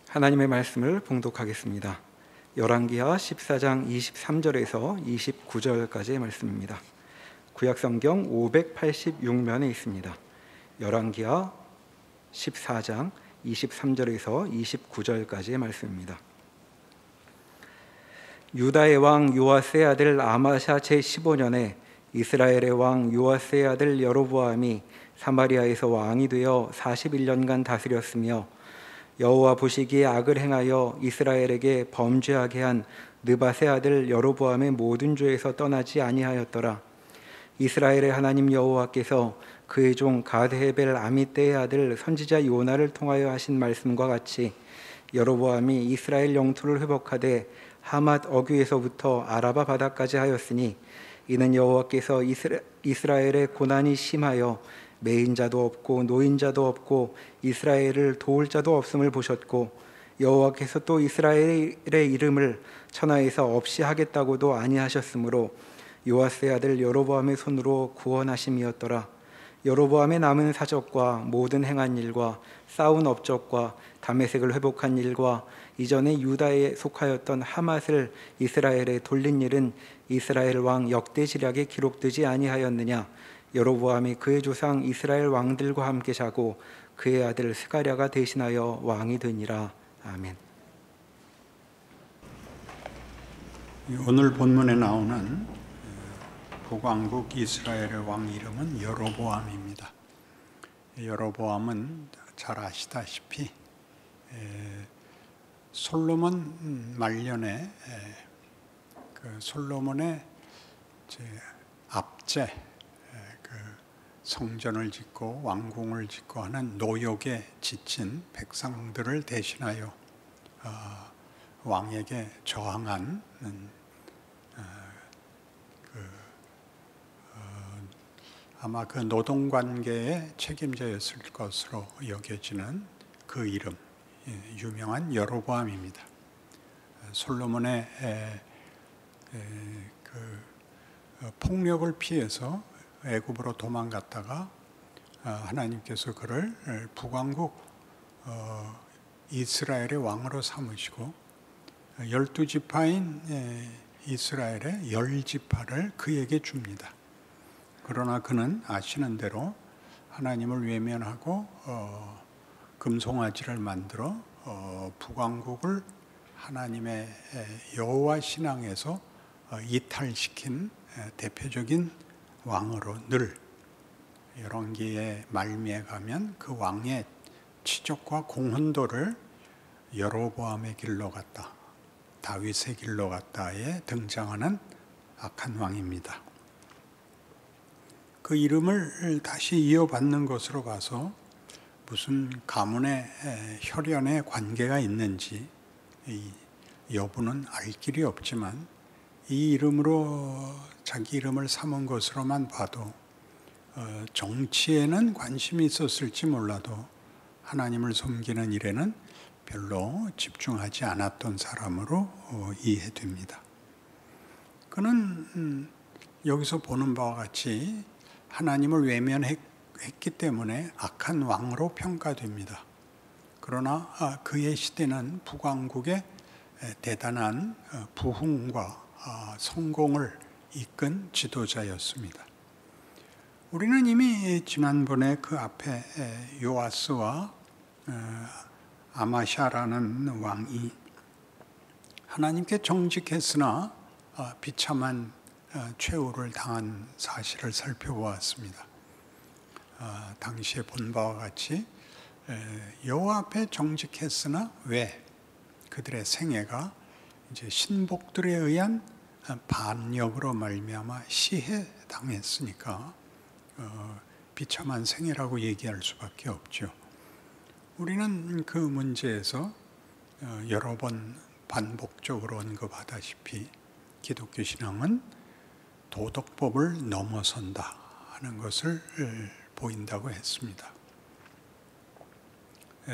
하나님의 말씀을 봉독하겠습니다. 열왕기하 14장 23절에서 29절까지의 말씀입니다. 구약성경 586면에 있습니다. 열왕기하 14장 23절에서 29절까지의 말씀입니다. 유다의 왕 요아스의 아들 아마샤 제15년에 이스라엘의 왕 요아스의 아들 여로보암이 사마리아에서 왕이 되어 41년간 다스렸으며 여호와 보시기에 악을 행하여 이스라엘에게 범죄하게 한 느밧의 아들 여로보암의 모든 죄에서 떠나지 아니하였더라. 이스라엘의 하나님 여호와께서 그의 종 가드헤벨 아미떼의 아들 선지자 요나를 통하여 하신 말씀과 같이 여로보암이 이스라엘 영토를 회복하되 하맛 어귀에서부터 아라바 바다까지 하였으니 이는 여호와께서 이스라엘의 고난이 심하여 매인 자도 없고 노인 자도 없고 이스라엘을 도울 자도 없음을 보셨고 여호와께서 또 이스라엘의 이름을 천하에서 없이 하겠다고도 아니하셨으므로 요아스의 아들 여로보암의 손으로 구원하심이었더라. 여로보암의 남은 사적과 모든 행한 일과 쌓은 업적과 다메섹을 회복한 일과 이전에 유다에 속하였던 하맛을 이스라엘에 돌린 일은 이스라엘 왕 역대지략에 기록되지 아니하였느냐. 여로보암이 그의 조상 이스라엘 왕들과 함께 자고 그의 아들 스가랴가 대신하여 왕이 되니라. 아멘. 오늘 본문에 나오는 북왕국 이스라엘의 왕 이름은 여로보암입니다. 여로보암은 잘 아시다시피 솔로몬 말년에 솔로몬의 압제 성전을 짓고 왕궁을 짓고 하는 노역에 지친 백성들을 대신하여 왕에게 저항한 아마 그 노동관계의 책임자였을 것으로 여겨지는 그 이름, 유명한 여로보암입니다. 솔로몬의 폭력을 피해서 애굽으로 도망갔다가 하나님께서 그를 북왕국 이스라엘의 왕으로 삼으시고 12지파인 이스라엘의 10지파를 그에게 줍니다. 그러나 그는 아시는 대로 하나님을 외면하고 금송아지를 만들어 북왕국을 하나님의 여호와 신앙에서 이탈시킨 대표적인 왕으로 늘 열왕기의 말미에 가면 그 왕의 치적과 공헌도를 여로보암의 길로 갔다, 다윗의 길로 갔다에 등장하는 악한 왕입니다. 그 이름을 다시 이어받는 것으로 봐서 무슨 가문의 혈연의 관계가 있는지 이 여부는 알 길이 없지만 이 이름으로 자기 이름을 삼은 것으로만 봐도 정치에는 관심이 있었을지 몰라도 하나님을 섬기는 일에는 별로 집중하지 않았던 사람으로 이해됩니다. 그는 여기서 보는 바와 같이 하나님을 외면했기 때문에 악한 왕으로 평가됩니다. 그러나 그의 시대는 북왕국의 대단한 부흥과 성공을 이끈 지도자였습니다. 우리는 이미 지난번에 그 앞에 요아스와 아마샤라는 왕이 하나님께 정직했으나 비참한 최후를 당한 사실을 살펴보았습니다. 당시에 본 바와 같이 여호와 앞에 정직했으나 왜 그들의 생애가 이제 신복들에 의한 반역으로 말미암아 시해 당했으니까 비참한 생애라고 얘기할 수밖에 없죠. 우리는 그 문제에서 여러 번 반복적으로 언급하다시피 기독교 신앙은 도덕법을 넘어선다 하는 것을 보인다고 했습니다.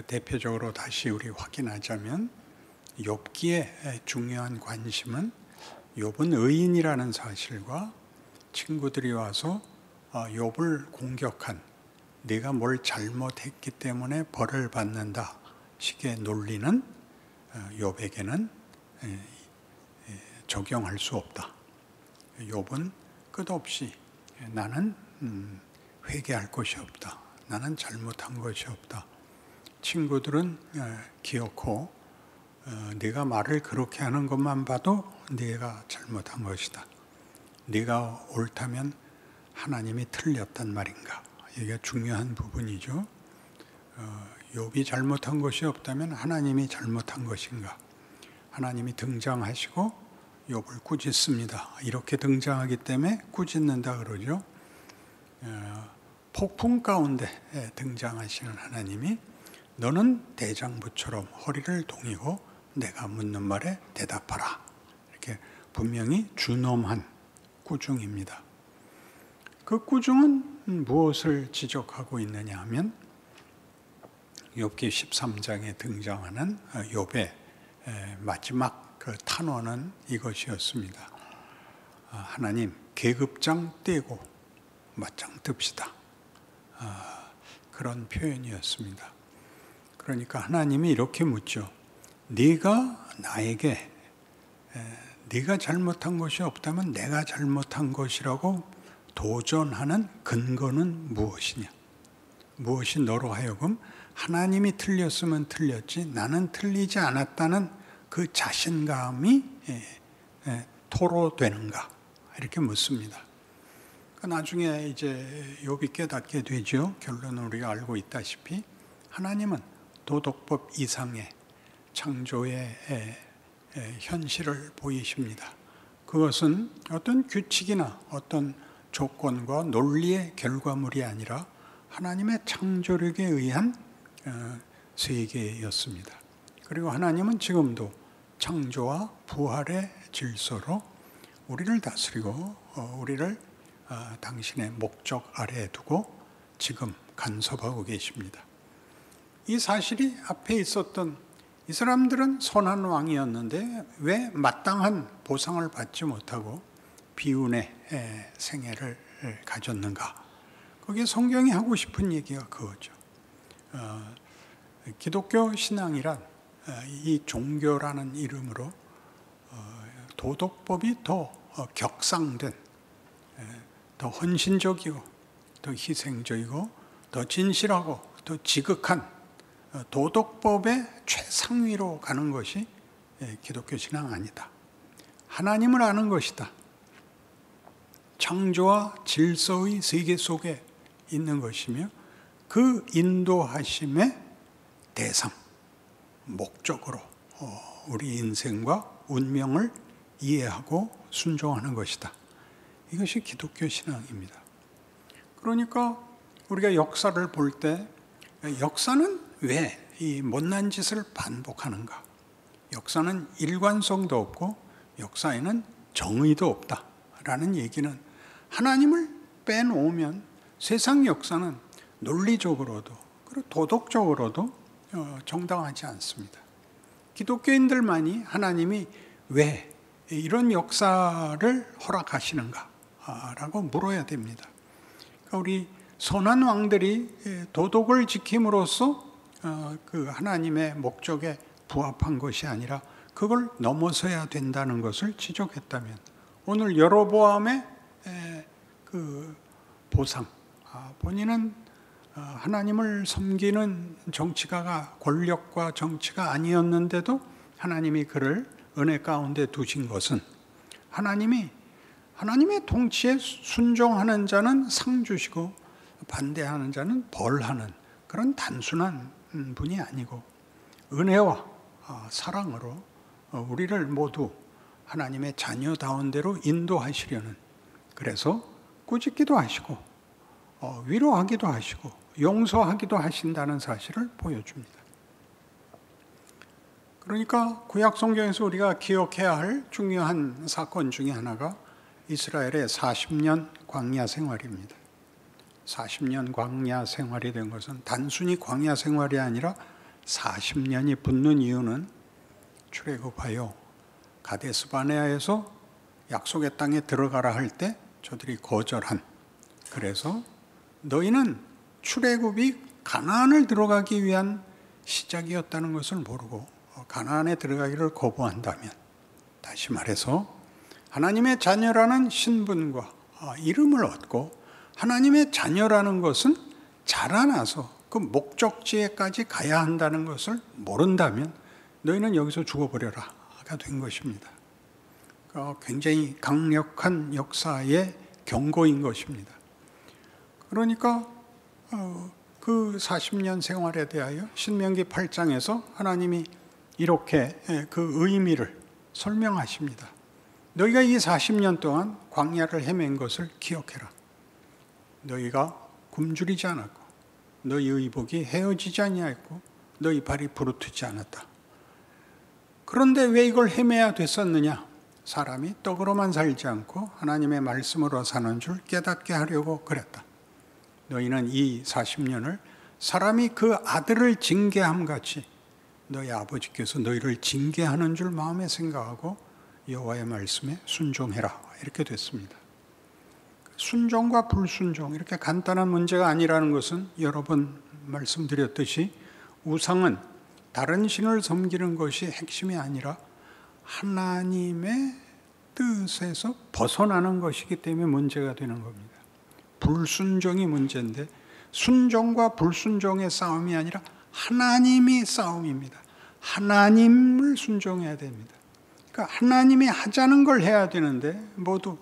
대표적으로 다시 우리 확인하자면 욥기의 중요한 관심은 욥은 의인이라는 사실과 친구들이 와서 욥을 공격한 네가 뭘 잘못했기 때문에 벌을 받는다 식의 논리는 욥에게는 적용할 수 없다. 욥은 끝없이 나는 회개할 것이 없다. 나는 잘못한 것이 없다. 친구들은 기어코 네가 말을 그렇게 하는 것만 봐도 네가 잘못한 것이다. 네가 옳다면 하나님이 틀렸단 말인가? 이게 중요한 부분이죠. 욥이 잘못한 것이 없다면 하나님이 잘못한 것인가? 하나님이 등장하시고 욥을 꾸짖습니다. 이렇게 등장하기 때문에 꾸짖는다 그러죠. 폭풍 가운데 등장하시는 하나님이 너는 대장부처럼 허리를 동이고 내가 묻는 말에 대답하라. 이렇게 분명히 준엄한 꾸중입니다. 그 꾸중은 무엇을 지적하고 있느냐 하면 욥기 13장에 등장하는 욥의 마지막 그 탄원은 이것이었습니다. 하나님 계급장 떼고 맞짱 뜹시다. 그런 표현이었습니다. 그러니까 하나님이 이렇게 묻죠. 네가 나에게 네가 잘못한 것이 없다면 내가 잘못한 것이라고 도전하는 근거는 무엇이냐? 무엇이 너로 하여금 하나님이 틀렸으면 틀렸지 나는 틀리지 않았다는 그 자신감이 토로되는가? 이렇게 묻습니다. 나중에 이제 욥이 깨닫게 되죠. 결론은 우리가 알고 있다시피 하나님은 도덕법 이상의 창조의 현실을 보이십니다. 그것은 어떤 규칙이나 어떤 조건과 논리의 결과물이 아니라 하나님의 창조력에 의한 세계였습니다. 그리고 하나님은 지금도 창조와 부활의 질서로 우리를 다스리고 우리를 당신의 목적 아래에 두고 지금 간섭하고 계십니다. 이 사실이 앞에 있었던 이 사람들은 선한 왕이었는데 왜 마땅한 보상을 받지 못하고 비운의 생애를 가졌는가? 거기에 성경이 하고 싶은 얘기가 그거죠. 기독교 신앙이란 이 종교라는 이름으로 도덕법이 더 격상된, 더 헌신적이고 더 희생적이고 더 진실하고 더 지극한 도덕법의 최상위로 가는 것이 기독교 신앙 아니다. 하나님을 아는 것이다. 창조와 질서의 세계 속에 있는 것이며 그 인도하심의 대상, 목적으로 우리 인생과 운명을 이해하고 순종하는 것이다. 이것이 기독교 신앙입니다. 그러니까 우리가 역사를 볼 때 역사는 왜 이 못난 짓을 반복하는가? 역사는 일관성도 없고 역사에는 정의도 없다라는 얘기는 하나님을 빼놓으면 세상 역사는 논리적으로도 그리고 도덕적으로도 정당하지 않습니다. 기독교인들만이 하나님이 왜 이런 역사를 허락하시는가라고 물어야 됩니다. 그러니까 우리 선한 왕들이 도덕을 지킴으로써 그 하나님의 목적에 부합한 것이 아니라 그걸 넘어서야 된다는 것을 지적했다면 오늘 여로보암의 그 보상, 본인은 하나님을 섬기는 정치가가 권력과 정치가 아니었는데도 하나님이 그를 은혜 가운데 두신 것은 하나님의 통치에 순종하는 자는 상 주시고 반대하는 자는 벌하는 그런 단순한 분이 아니고 은혜와 사랑으로 우리를 모두 하나님의 자녀다운 대로 인도하시려는, 그래서 꾸짖기도 하시고 위로하기도 하시고 용서하기도 하신다는 사실을 보여줍니다. 그러니까 구약 성경에서 우리가 기억해야 할 중요한 사건 중에 하나가 이스라엘의 40년 광야 생활입니다. 40년 광야 생활이 된 것은 단순히 광야 생활이 아니라 40년이 붙는 이유는 출애굽하여 가데스 바네아에서 약속의 땅에 들어가라 할 때 저들이 거절한, 그래서 너희는 출애굽이 가나안을 들어가기 위한 시작이었다는 것을 모르고 가나안에 들어가기를 거부한다면, 다시 말해서 하나님의 자녀라는 신분과 이름을 얻고 하나님의 자녀라는 것은 자라나서 그 목적지에까지 가야 한다는 것을 모른다면 너희는 여기서 죽어버려라가 된 것입니다. 굉장히 강력한 역사의 경고인 것입니다. 그러니까 그 40년 생활에 대하여 신명기 8장에서 하나님이 이렇게 그 의미를 설명하십니다. 너희가 이 40년 동안 광야를 헤맨 것을 기억해라. 너희가 굶주리지 않았고 너희 의복이 헤어지지 아니하였고 너희 발이 부르트지 않았다. 그런데 왜 이걸 헤매야 됐었느냐? 사람이 떡으로만 살지 않고 하나님의 말씀으로 사는 줄 깨닫게 하려고 그랬다. 너희는 이 40년을 사람이 그 아들을 징계함 같이 너희 아버지께서 너희를 징계하는 줄 마음에 생각하고 여호와의 말씀에 순종해라. 이렇게 됐습니다. 순종과 불순종, 이렇게 간단한 문제가 아니라는 것은 여러 번 말씀드렸듯이 우상은 다른 신을 섬기는 것이 핵심이 아니라 하나님의 뜻에서 벗어나는 것이기 때문에 문제가 되는 겁니다. 불순종이 문제인데 순종과 불순종의 싸움이 아니라 하나님이 싸움입니다. 하나님을 순종해야 됩니다. 그러니까 하나님이 하자는 걸 해야 되는데 모두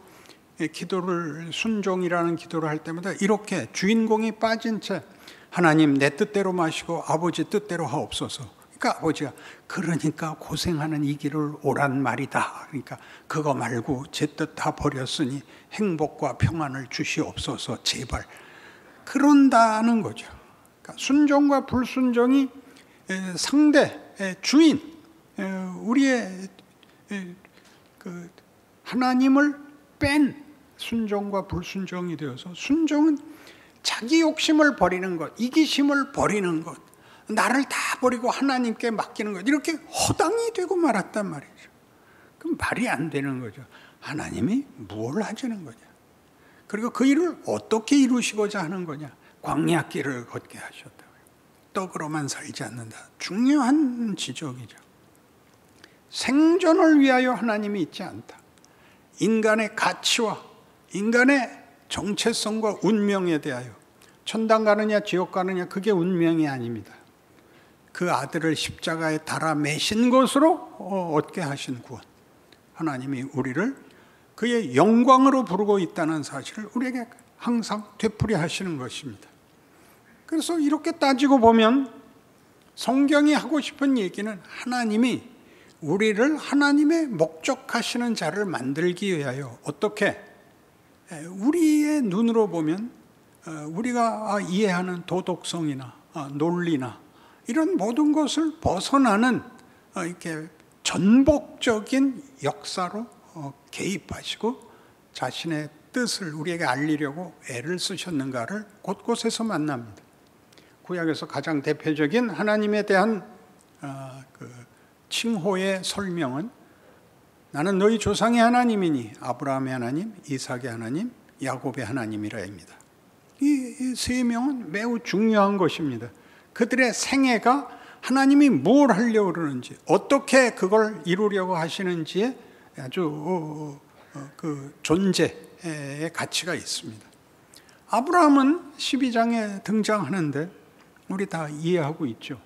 기도를 순종이라는 기도를 할 때마다 이렇게 주인공이 빠진 채 하나님 내 뜻대로 마시고 아버지 뜻대로 하옵소서. 그러니까 아버지가 그러니까 고생하는 이 길을 오란 말이다. 그러니까 그거 말고 제 뜻 다 버렸으니 행복과 평안을 주시옵소서 제발. 그런다는 거죠. 그러니까 순종과 불순종이 상대 주인 우리의 그 하나님을 뺀 순종과 불순종이 되어서 순종은 자기 욕심을 버리는 것, 이기심을 버리는 것, 나를 다 버리고 하나님께 맡기는 것, 이렇게 허당이 되고 말았단 말이죠. 그럼 말이 안 되는 거죠. 하나님이 뭘 하자는 거냐? 그리고 그 일을 어떻게 이루시고자 하는 거냐? 광야길을 걷게 하셨다고요. 떡으로만 살지 않는다. 중요한 지적이죠. 생존을 위하여 하나님이 있지 않다. 인간의 가치와 인간의 정체성과 운명에 대하여 천당 가느냐 지옥 가느냐 그게 운명이 아닙니다. 그 아들을 십자가에 달아 매신 것으로 얻게 하신 구원. 하나님이 우리를 그의 영광으로 부르고 있다는 사실을 우리에게 항상 되풀이 하시는 것입니다. 그래서 이렇게 따지고 보면 성경이 하고 싶은 얘기는 하나님이 우리를 하나님의 목적하시는 자를 만들기 위하여 어떻게 우리의 눈으로 보면 우리가 이해하는 도덕성이나 논리나 이런 모든 것을 벗어나는 이렇게 전복적인 역사로 개입하시고 자신의 뜻을 우리에게 알리려고 애를 쓰셨는가를 곳곳에서 만납니다. 구약에서 가장 대표적인 하나님에 대한 그 칭호의 설명은 나는 너희 조상의 하나님이니 아브라함의 하나님, 이삭의 하나님, 야곱의 하나님이라입니다. 이 세 명은 매우 중요한 것입니다. 그들의 생애가 하나님이 뭘 하려고 그러는지 어떻게 그걸 이루려고 하시는지에 아주 그 존재의 가치가 있습니다. 아브라함은 12장에 등장하는데 우리 다 이해하고 있죠.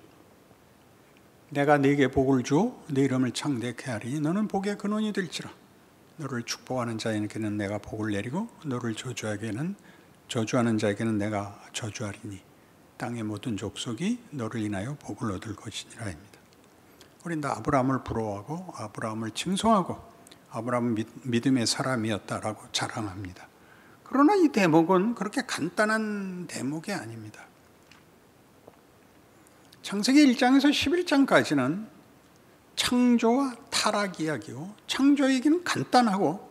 내가 네게 복을 주어 네 이름을 창대케 하리니 너는 복의 근원이 될지라. 너를 축복하는 자에게는 내가 복을 내리고 너를 저주하는 자에게는 내가 저주하리니 땅의 모든 족속이 너를 인하여 복을 얻을 것이니라입니다. 우리는 다 아브라함을 부러워하고 아브라함을 칭송하고 아브라함은 믿음의 사람이었다라고 자랑합니다. 그러나 이 대목은 그렇게 간단한 대목이 아닙니다. 창세기 1장에서 11장까지는 창조와 타락 이야기고 창조 얘기는 간단하고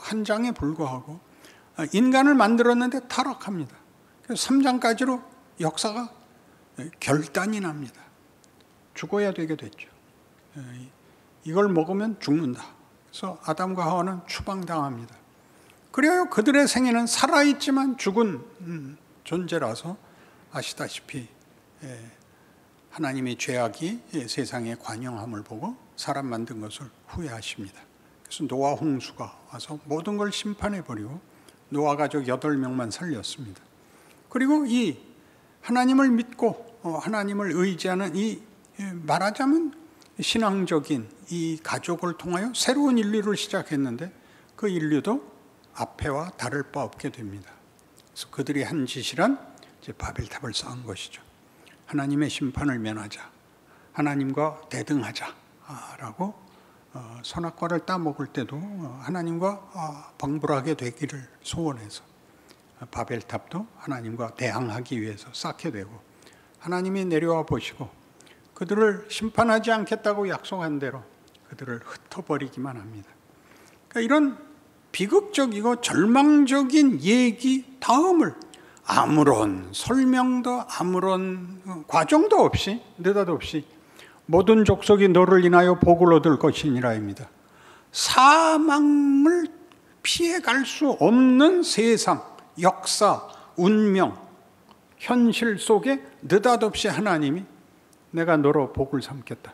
한 장에 불과하고 인간을 만들었는데 타락합니다. 그래서 3장까지로 역사가 결단이 납니다. 죽어야 되게 됐죠. 이걸 먹으면 죽는다. 그래서 아담과 하와는 추방당합니다. 그래야 그들의 생애는 살아있지만 죽은 존재라서 아시다시피 하나님의 죄악이 세상에 관영함을 보고 사람 만든 것을 후회하십니다. 그래서 노아 홍수가 와서 모든 걸 심판해버리고 노아 가족 8명만 살렸습니다. 그리고 이 하나님을 믿고 하나님을 의지하는 이 말하자면 신앙적인 이 가족을 통하여 새로운 인류를 시작했는데 그 인류도 앞에와 다를 바 없게 됩니다. 그래서 그들이 한 짓이란 이제 바벨탑을 쌓은 것이죠. 하나님의 심판을 면하자, 하나님과 대등하자라고 선악과를 따먹을 때도 하나님과 방불하게 되기를 소원해서 바벨탑도 하나님과 대항하기 위해서 쌓게 되고, 하나님이 내려와 보시고 그들을 심판하지 않겠다고 약속한 대로 그들을 흩어버리기만 합니다. 그러니까 이런 비극적이고 절망적인 얘기 다음을 아무런 설명도 아무런 과정도 없이 느닷없이 모든 족속이 너를 인하여 복을 얻을 것이니라입니다. 사망을 피해갈 수 없는 세상, 역사, 운명, 현실 속에 느닷없이 하나님이 내가 너로 복을 삼겠다.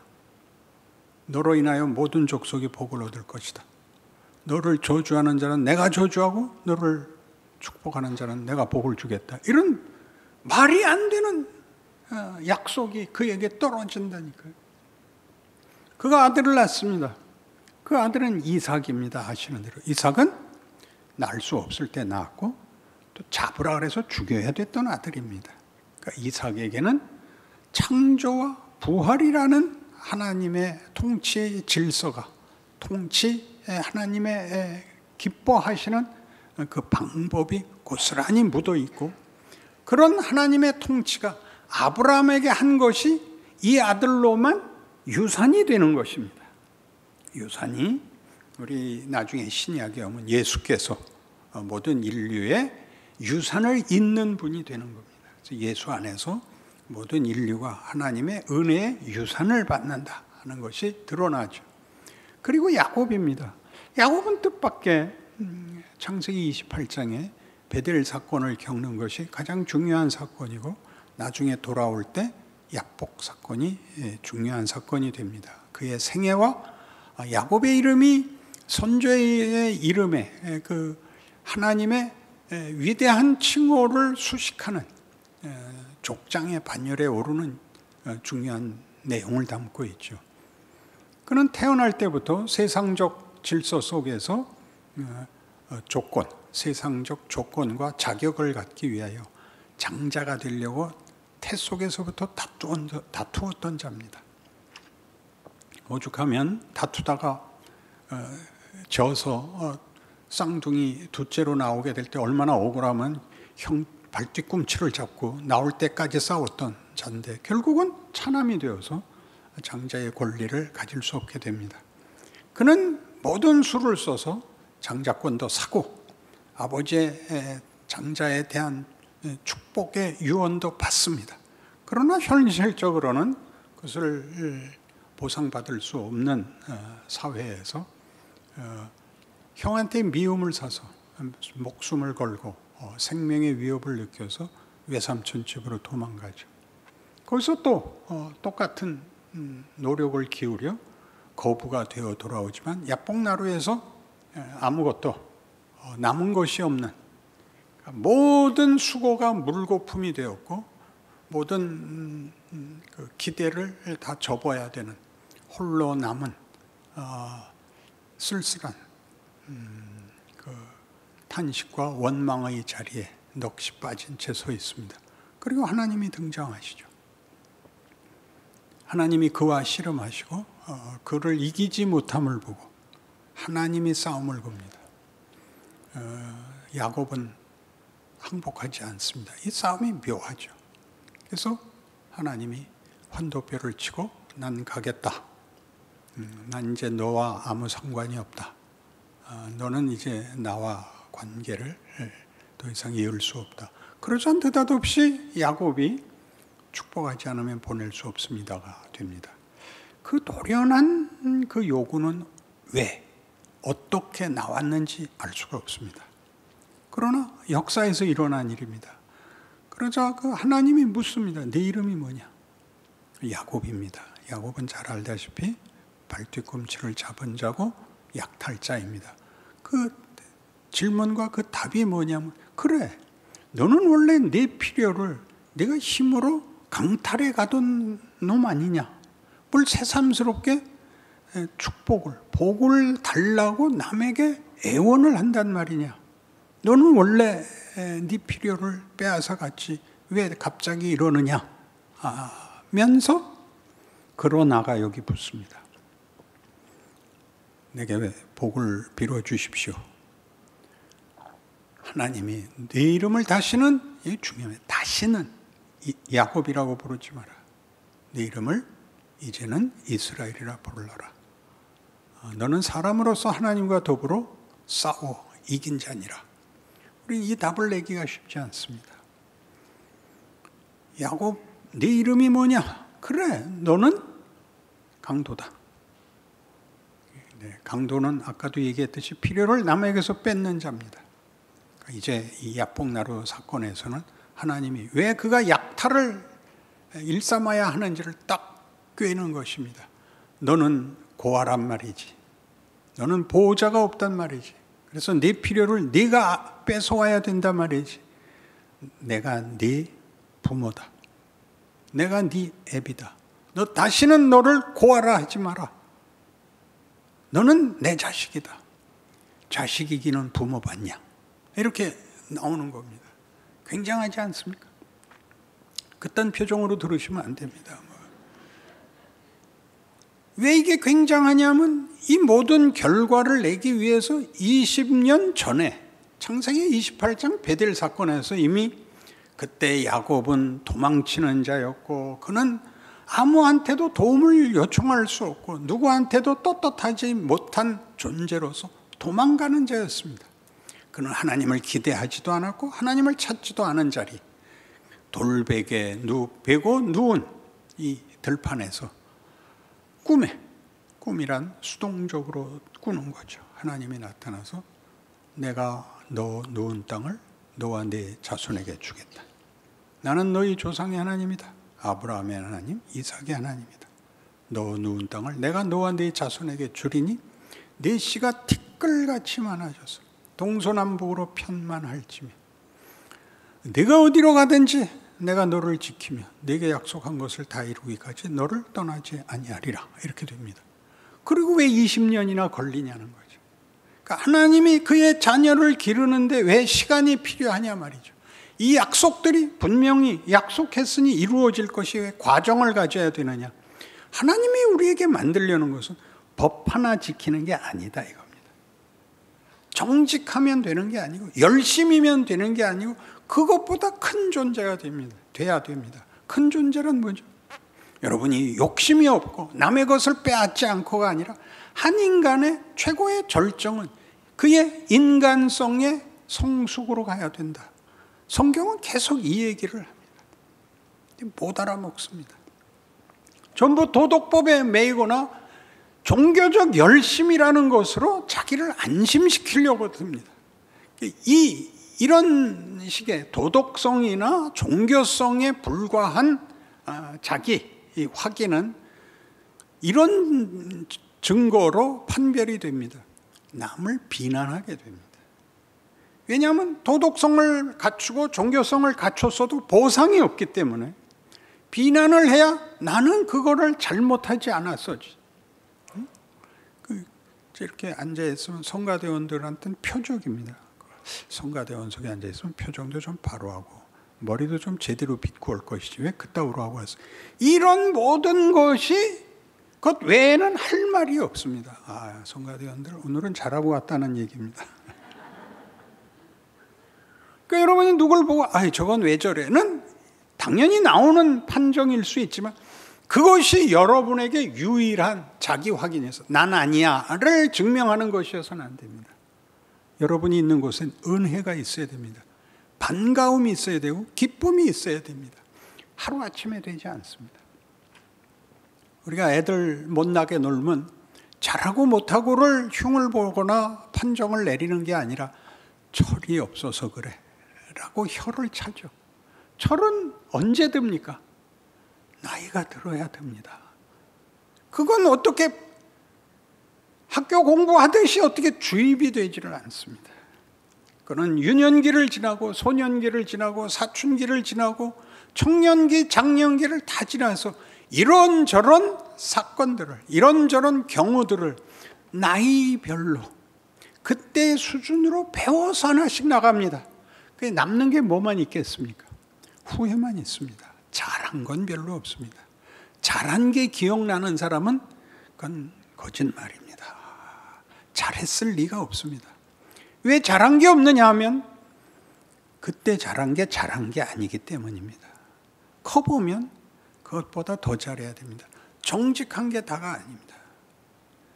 너로 인하여 모든 족속이 복을 얻을 것이다. 너를 저주하는 자는 내가 저주하고 너를 축복하는 자는 내가 복을 주겠다. 이런 말이 안 되는 약속이 그에게 떨어진다니까요. 그가 아들을 낳습니다. 그 아들은 이삭입니다. 아시는 대로 이삭은 낳을 수 없을 때 낳았고 또 잡으라 그래서 죽여야 됐던 아들입니다. 그러니까 이삭에게는 창조와 부활이라는 하나님의 통치의 질서가, 하나님의 기뻐하시는 그 방법이 고스란히 묻어 있고, 그런 하나님의 통치가 아브라함에게 한 것이 이 아들로만 유산이 되는 것입니다. 유산이 우리 나중에 신약에 오면 예수께서 모든 인류의 유산을 잇는 분이 되는 겁니다. 그래서 예수 안에서 모든 인류가 하나님의 은혜의 유산을 받는다 하는 것이 드러나죠. 그리고 야곱입니다. 야곱은 뜻밖의 창세기 28장에 베델 사건을 겪는 것이 가장 중요한 사건이고, 나중에 돌아올 때 야복 사건이 중요한 사건이 됩니다. 그의 생애와 야곱의 이름이 선조의 이름에 그 하나님의 위대한 칭호를 수식하는 족장의 반열에 오르는 중요한 내용을 담고 있죠. 그는 태어날 때부터 세상적 질서 속에서 세상적 조건과 자격을 갖기 위하여 장자가 되려고 태 속에서부터 다투었던 자입니다. 오죽하면 다투다가 져서 쌍둥이 둘째로 나오게 될 때 얼마나 억울하면 형 발뒤꿈치를 잡고 나올 때까지 싸웠던 자인데, 결국은 차남이 되어서 장자의 권리를 가질 수 없게 됩니다. 그는 모든 수를 써서 장자권도 사고 아버지의 장자에 대한 축복의 유언도 받습니다. 그러나 현실적으로는 그것을 보상받을 수 없는 사회에서 형한테 미움을 사서 목숨을 걸고 생명의 위협을 느껴서 외삼촌 집으로 도망가죠. 거기서 또 똑같은 노력을 기울여 거부가 되어 돌아오지만 야복나루에서 아무것도 남은 것이 없는, 모든 수고가 물거품이 되었고 모든 그 기대를 다 접어야 되는 홀로 남은 쓸쓸한 그 탄식과 원망의 자리에 넋이 빠진 채 서 있습니다. 그리고 하나님이 등장하시죠. 하나님이 그와 씨름하시고 그를 이기지 못함을 보고 하나님이 싸움을 겁니다. 야곱은 항복하지 않습니다. 이 싸움이 묘하죠. 그래서 하나님이 환도뼈를 치고 난 가겠다. 난 이제 너와 아무 상관이 없다. 너는 이제 나와 관계를 더 이상 이을 수 없다. 그러자 느닷없이 야곱이 축복하지 않으면 보낼 수 없습니다가 됩니다. 그 노련한 그 요구는 왜, 어떻게 나왔는지 알 수가 없습니다. 그러나 역사에서 일어난 일입니다. 그러자 그 하나님이 묻습니다. 네 이름이 뭐냐? 야곱입니다. 야곱은 잘 알다시피 발뒤꿈치를 잡은 자고 약탈자입니다. 그 질문과 그 답이 뭐냐면, 그래, 너는 원래 내 필요를 내가 힘으로 강탈해 가던 놈 아니냐? 뭘 새삼스럽게 복을 달라고 남에게 애원을 한단 말이냐? 너는 원래 네 필요를 빼앗아 갔지 왜 갑자기 이러느냐? 면서 그러나가 여기 붙습니다. 내게 왜 복을 빌어 주십시오. 하나님이 네 이름을 다시는, 이게 중요해, 다시는 야곱이라고 부르지 마라. 네 이름을 이제는 이스라엘이라 부르라. 너는 사람으로서 하나님과 더불어 싸워 이긴 자니라. 우리 이 답을 내기가 쉽지 않습니다. 야곱, 네 이름이 뭐냐? 그래, 너는 강도다. 네, 강도는 아까도 얘기했듯이 필요를 남에게서 뺏는 자입니다. 이제 이 야복나루 사건에서는 하나님이 왜 그가 약탈을 일삼아야 하는지를 딱 꿰는 것입니다. 너는 고아란 말이지. 너는 보호자가 없단 말이지. 그래서 네 필요를 네가 뺏어와야 된단 말이지. 내가 네 부모다. 내가 네 애비다. 너 다시는 너를 고아라 하지 마라. 너는 내 자식이다. 자식 이기는 부모 봤냐? 이렇게 나오는 겁니다. 굉장하지 않습니까? 그딴 표정으로 들으시면 안 됩니다. 왜 이게 굉장하냐면 이 모든 결과를 내기 위해서 20년 전에 창세기 28장 베델 사건에서 이미 그때 야곱은 도망치는 자였고 그는 아무한테도 도움을 요청할 수 없고 누구한테도 떳떳하지 못한 존재로서 도망가는 자였습니다. 그는 하나님을 기대하지도 않았고 하나님을 찾지도 않은 자리, 돌베개 베고 누운 이 들판에서 꿈이란 수동적으로 꾸는 거죠. 하나님이 나타나서 내가 너 누운 땅을 너와 네 자손에게 주겠다. 나는 너희 조상의 하나님이다. 아브라함의 하나님, 이삭의 하나님이다. 너 누운 땅을 내가 너와 네 자손에게 주리니 네 씨가 티끌같이 많아져서 동서남북으로 편만할지며 네가 어디로 가든지 내가 너를 지키며 네게 약속한 것을 다 이루기까지 너를 떠나지 아니하리라. 이렇게 됩니다. 그리고 왜 20년이나 걸리냐는 거죠. 그러니까 하나님이 그의 자녀를 기르는데 왜 시간이 필요하냐 말이죠. 이 약속들이 분명히 약속했으니 이루어질 것이 왜 과정을 가져야 되느냐. 하나님이 우리에게 만들려는 것은 법 하나 지키는 게 아니다 이겁니다. 정직하면 되는 게 아니고 열심히면 되는 게 아니고 그것보다 큰 존재가 돼야 됩니다. 큰 존재란 뭐죠? 여러분이 욕심이 없고 남의 것을 빼앗지 않고가 아니라 한 인간의 최고의 절정은 그의 인간성의 성숙으로 가야 된다. 성경은 계속 이 얘기를 합니다. 못 알아먹습니다. 전부 도덕법에 매이거나 종교적 열심이라는 것으로 자기를 안심시키려고 듭니다. 이런 식의 도덕성이나 종교성에 불과한 자기 확인은 이런 증거로 판별이 됩니다. 남을 비난하게 됩니다. 왜냐하면 도덕성을 갖추고 종교성을 갖췄어도 보상이 없기 때문에 비난을 해야 나는 그거를 잘못하지 않았어지. 이렇게 앉아있으면 성가대원들한테는 표적입니다. 성가대원 속에 앉아있으면 표정도 좀 바로 하고 머리도 좀 제대로 빗고 올 것이지 왜 그따위로 하고 왔어. 이런 모든 것이 그것 외에는 할 말이 없습니다. 성가대원들 오늘은 잘하고 왔다는 얘기입니다. 그러니까 여러분이 누굴 보고 저건 왜 저래는 당연히 나오는 판정일 수 있지만 그것이 여러분에게 유일한 자기 확인에서 난 아니야를 증명하는 것이어서는 안 됩니다. 여러분이 있는 곳엔 은혜가 있어야 됩니다. 반가움이 있어야 되고 기쁨이 있어야 됩니다. 하루아침에 되지 않습니다. 우리가 애들 못나게 놀면 잘하고 못하고를 흉을 보거나 판정을 내리는 게 아니라 철이 없어서 그래 라고 혀를 차죠. 철은 언제 듭니까? 나이가 들어야 됩니다. 그건 어떻게 학교 공부하듯이 어떻게 주입이 되지를 않습니다. 그는 유년기를 지나고 소년기를 지나고 사춘기를 지나고 청년기, 장년기를 다 지나서 이런저런 사건들을, 이런저런 경우들을 나이별로 그때 수준으로 배워서 하나씩 나갑니다. 그게 남는 게 뭐만 있겠습니까? 후회만 있습니다. 잘한 건 별로 없습니다. 잘한 게 기억나는 사람은 그건 거짓말입니다. 잘했을 리가 없습니다. 왜 잘한 게 없느냐 하면 그때 잘한 게 아니기 때문입니다. 커보면 그것보다 더 잘해야 됩니다. 정직한 게 다가 아닙니다.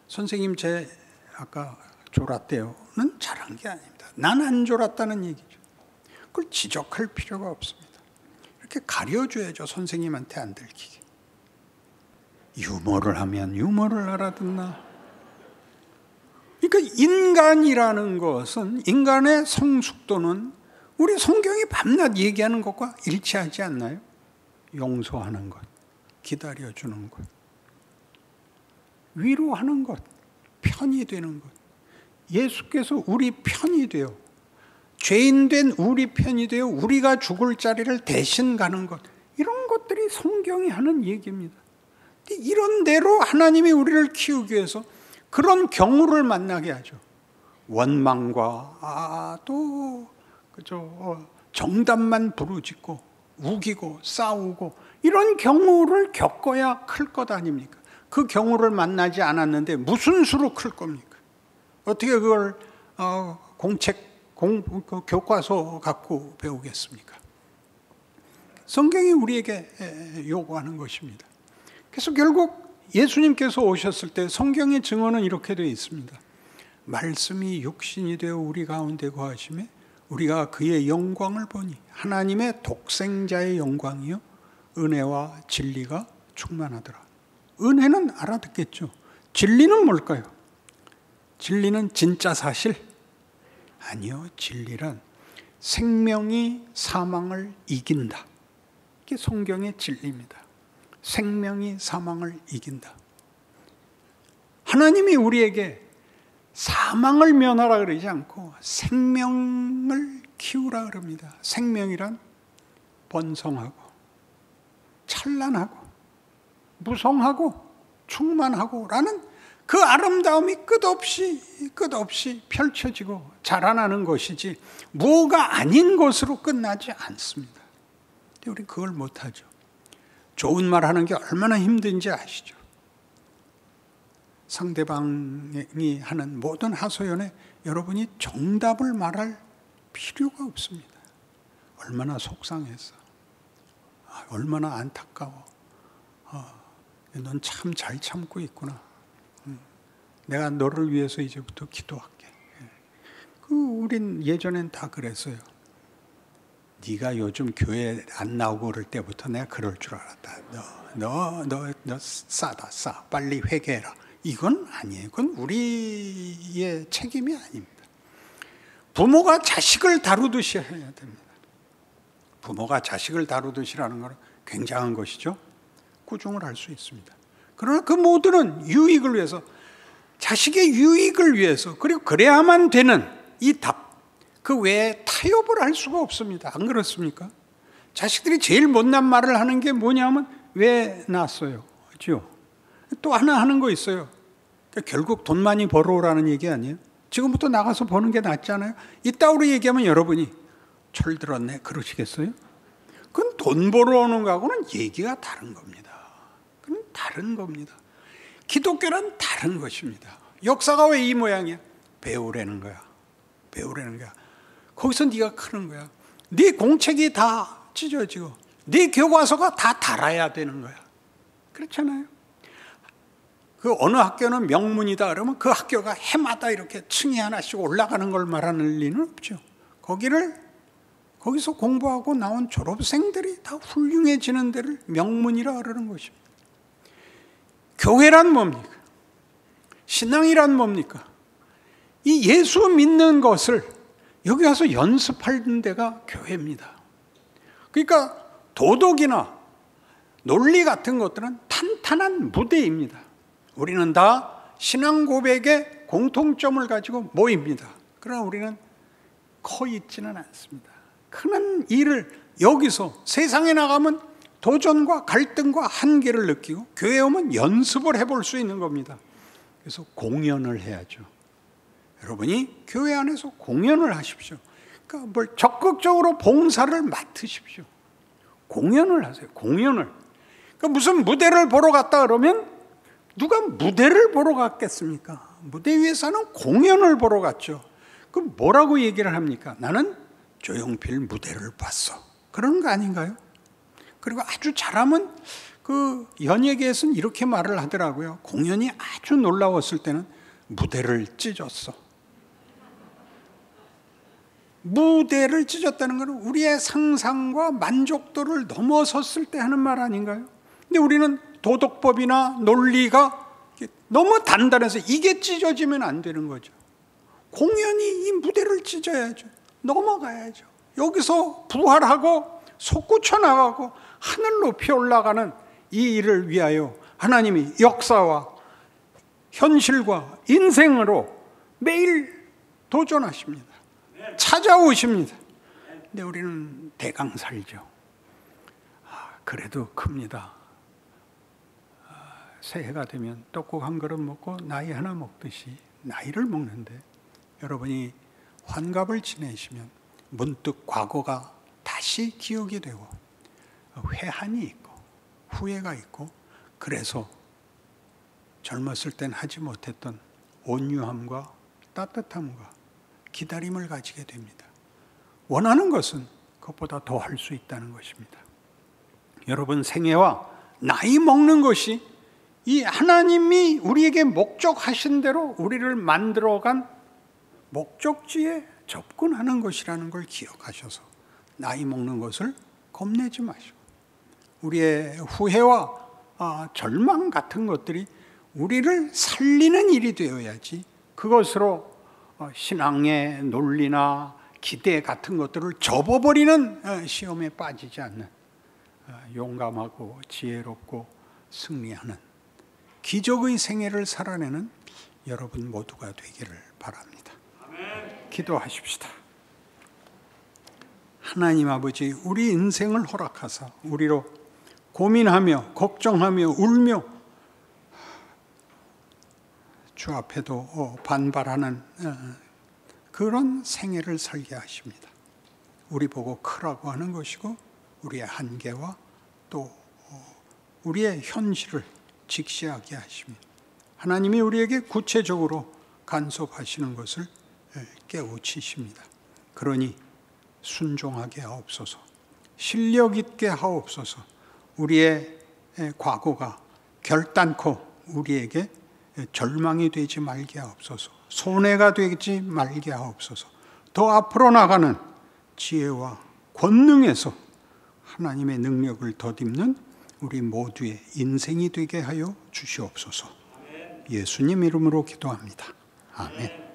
선생님 제 아까 졸았대요는 잘한 게 아닙니다. 난 안 졸았다는 얘기죠. 그걸 지적할 필요가 없습니다. 이렇게 가려줘야죠. 선생님한테 안 들키게. 유머를 하면 유머를 알아듣나? 그러니까 인간이라는 것은, 인간의 성숙도는 우리 성경이 밤낮 얘기하는 것과 일치하지 않나요? 용서하는 것, 기다려주는 것, 위로하는 것, 편이 되는 것. 예수께서 우리 편이 되어, 죄인된 우리 편이 되어 우리가 죽을 자리를 대신 가는 것, 이런 것들이 성경이 하는 얘기입니다. 이런 대로 하나님이 우리를 키우기 위해서 그런 경우를 만나게 하죠. 원망과 정답만 부르짖고 우기고 싸우고 이런 경우를 겪어야 클 것 아닙니까? 그 경우를 만나지 않았는데 무슨 수로 클 겁니까? 어떻게 그걸 교과서 갖고 배우겠습니까? 성경이 우리에게 요구하는 것입니다. 그래서 결국 예수님께서 오셨을 때 성경의 증언은 이렇게 되어 있습니다. 말씀이 육신이 되어 우리 가운데 거하심에 우리가 그의 영광을 보니 하나님의 독생자의 영광이요 은혜와 진리가 충만하더라. 은혜는 알아듣겠죠. 진리는 뭘까요? 진리는 진짜 사실? 아니요. 진리란 생명이 사망을 이긴다. 이게 성경의 진리입니다. 생명이 사망을 이긴다. 하나님이 우리에게 사망을 면하라 그러지 않고 생명을 키우라 그럽니다. 생명이란 번성하고 찬란하고 무성하고 충만하고 라는 그 아름다움이 끝없이 펼쳐지고 자라나는 것이지 뭐가 아닌 것으로 끝나지 않습니다. 근데 우리 그걸 못하죠. 좋은 말 하는 게 얼마나 힘든지 아시죠? 상대방이 하는 모든 하소연에 여러분이 정답을 말할 필요가 없습니다. 얼마나 속상해서, 얼마나 안타까워. 넌 참 잘 참고 있구나. 내가 너를 위해서 이제부터 기도할게. 우린 예전엔 다 그랬어요. 네가 요즘 교회 안 나오고 그럴 때부터 내가 그럴 줄 알았다. 너 싸다 싸. 빨리 회개해라. 이건 아니에요. 그건 우리의 책임이 아닙니다. 부모가 자식을 다루듯이 해야 됩니다. 부모가 자식을 다루듯이라는 건 굉장한 것이죠. 꾸중을 할 수 있습니다. 그러나 그 모두는 유익을 위해서, 자식의 유익을 위해서, 그리고 그래야만 되는 이 답, 그 외에 타협을 할 수가 없습니다. 안 그렇습니까? 자식들이 제일 못난 말을 하는 게 뭐냐면 왜 낳았어요? 그렇죠? 또 하나 하는 거 있어요. 그러니까 결국 돈 많이 벌어오라는 얘기 아니에요? 지금부터 나가서 버는 게 낫잖아요. 이따위로 얘기하면 여러분이 철들었네 그러시겠어요? 그건 돈 벌어오는 거하고는 얘기가 다른 겁니다. 그건 다른 겁니다. 기독교란 다른 것입니다. 역사가 왜 이 모양이야? 배우라는 거야. 배우라는 거야. 거기서 네가 크는 거야. 네 공책이 다 찢어지고 네 교과서가 다 달아야 되는 거야. 그렇잖아요. 그 어느 학교는 명문이다 그러면 그 학교가 해마다 이렇게 층이 하나씩 올라가는 걸 말하는 리는 없죠. 거기서 공부하고 나온 졸업생들이 다 훌륭해지는 데를 명문이라 그러는 것입니다. 교회란 뭡니까? 신앙이란 뭡니까? 이 예수 믿는 것을 여기 가서 연습하는 데가 교회입니다. 그러니까 도덕이나 논리 같은 것들은 탄탄한 무대입니다. 우리는 다 신앙 고백의 공통점을 가지고 모입니다. 그러나 우리는 커 있지는 않습니다. 큰 일을 여기서 세상에 나가면 도전과 갈등과 한계를 느끼고, 교회에 오면 연습을 해볼 수 있는 겁니다. 그래서 공연을 해야죠. 여러분이 교회 안에서 공연을 하십시오. 그러니까 뭘 적극적으로 봉사를 맡으십시오. 공연을 하세요. 공연을. 그러니까 무슨 무대를 보러 갔다 그러면 누가 무대를 보러 갔겠습니까? 무대 위에서는 공연을 보러 갔죠. 그럼 뭐라고 얘기를 합니까? 나는 조용필 무대를 봤어. 그런 거 아닌가요? 그리고 아주 잘하면 그 연예계에서는 이렇게 말을 하더라고요. 공연이 아주 놀라웠을 때는 무대를 찢었어. 무대를 찢었다는 것은 우리의 상상과 만족도를 넘어섰을 때 하는 말 아닌가요? 근데 우리는 도덕법이나 논리가 너무 단단해서 이게 찢어지면 안 되는 거죠. 공연이 이 무대를 찢어야죠. 넘어가야죠. 여기서 부활하고 솟구쳐 나가고 하늘 높이 올라가는 이 일을 위하여 하나님이 역사와 현실과 인생으로 매일 도전하십니다. 찾아오십니다. 근데 우리는 대강 살죠. 그래도 큽니다. 새해가 되면 떡국 한 그릇 먹고 나이 하나 먹듯이 나이를 먹는데, 여러분이 환갑을 지내시면 문득 과거가 다시 기억이 되고 회한이 있고 후회가 있고, 그래서 젊었을 땐 하지 못했던 온유함과 따뜻함과 기다림을 가지게 됩니다. 원하는 것은 그것보다 더 할 수 있다는 것입니다. 여러분, 생애와 나이 먹는 것이 이 하나님이 우리에게 목적하신 대로 우리를 만들어간 목적지에 접근하는 것이라는 걸 기억하셔서 나이 먹는 것을 겁내지 마시고, 우리의 후회와 절망 같은 것들이 우리를 살리는 일이 되어야지, 그것으로 신앙의 논리나 기대 같은 것들을 접어버리는 시험에 빠지지 않는 용감하고 지혜롭고 승리하는 기적의 생애를 살아내는 여러분 모두가 되기를 바랍니다. 아멘. 기도하십시다. 하나님 아버지, 우리 인생을 허락하사 우리로 고민하며 걱정하며 울며 주 앞에도 반발하는 그런 생애를 살게 하십니다. 우리 보고 크라고 하는 것이고, 우리의 한계와 또 우리의 현실을 직시하게 하십니다. 하나님이 우리에게 구체적으로 간섭하시는 것을 깨우치십니다. 그러니 순종하게 하옵소서, 실력 있게 하옵소서, 우리의 과거가 결단코 우리에게 절망이 되지 말게 하옵소서, 손해가 되지 말게 하옵소서, 더 앞으로 나가는 지혜와 권능에서 하나님의 능력을 덧입는 우리 모두의 인생이 되게 하여 주시옵소서. 예수님 이름으로 기도합니다. 아멘.